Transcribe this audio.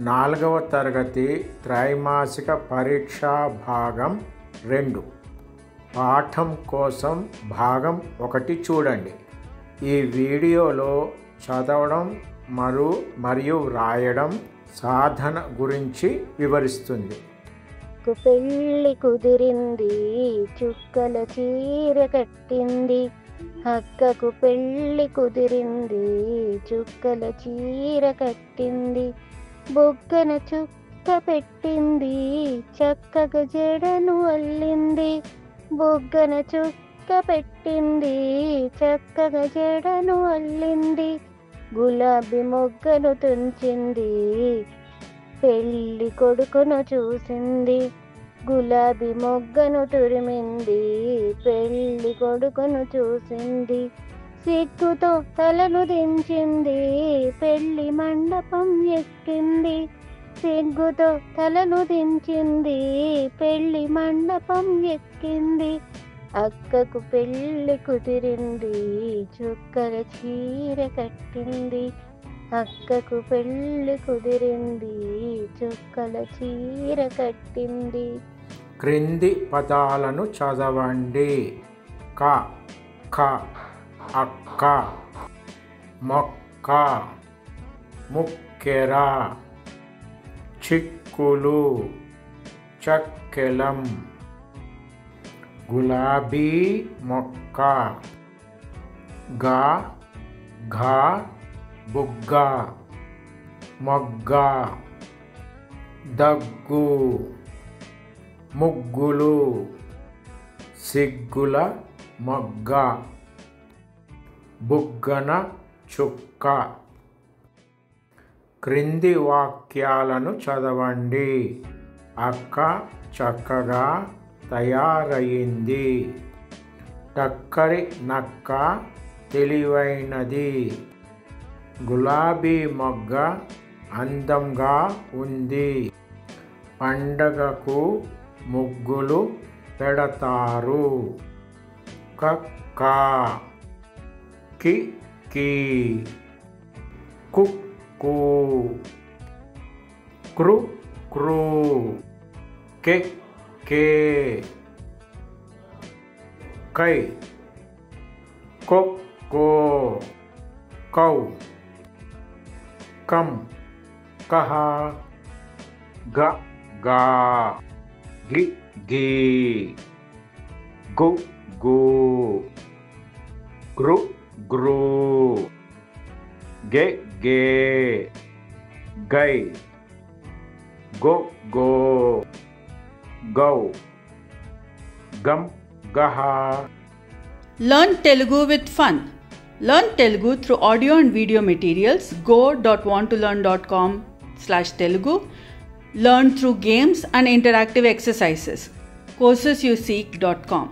4వ తరగతి త్రైమాసిక పరీక్షా భాగం 2 పాఠం కోసం భాగం 1 చూడండి. ఈ వీడియోలో చదవడం మరియు వ్రాయడం సాధన గురించి వివరిస్తుంది. పెళ్ళి కుదిరింది, చుక్కల చీర కట్టింది. అక్కకు పెళ్ళి కుదిరింది, చుక్కల చీర కట్టింది. బొగ్గన చుక్క పెట్టింది, చక్కగా జడను అల్లింది. బొగ్గన చుక్క పెట్టింది, చక్కగా జడను అల్లింది. గులాబీ మొగ్గను తుంచింది, పెళ్ళి కొడుకును చూసింది. గులాబీ మొగ్గను తురిమింది, పెళ్ళి కొడుకును చూసింది. సిగ్గుతో తలను దించింది, పెళ్ళి మండపం ఎక్కింది. సిగ్గుతో తలను దించింది, పెళ్ళి మండపం ఎక్కింది. అక్కకు పెళ్ళి కుదిరింది, చుక్కల చీర కట్టింది. అక్కకు పెళ్ళి కుదిరింది, చుక్కల చీర కట్టింది. క్రింది పదాలను చదవండి. క ఖ అక్క, మొక్క, ముక్కెర, చిక్కులు, చక్కెలం, గులాబీ మొక్క, ఘ బుగ్గ, మొగ్గ, దగ్గు, ముగ్గులు, సిగ్గుల మొగ్గ, బుగ్గన చుక్క. క్రింది వాక్యాలను చదవండి. అక్క చక్కగా తయారయింది. టక్కరి నక్క తెలివైనది. గులాబీ మొగ్గ అందంగా ఉంది. పండగకు ముగ్గులు పెడతారు. కక్క, కి, కుక్కు, క్రు, కే, కై, కో, కౌ, కం, కహ, గా, గి, గు, గ్రు, గే, గై, గో, గౌ, గం, గహ. Learn Telugu with fun. Learn Telugu through audio and video materials. go.wanttolearn.com/Telugu. Learn through games and interactive exercises. coursesyousseek.com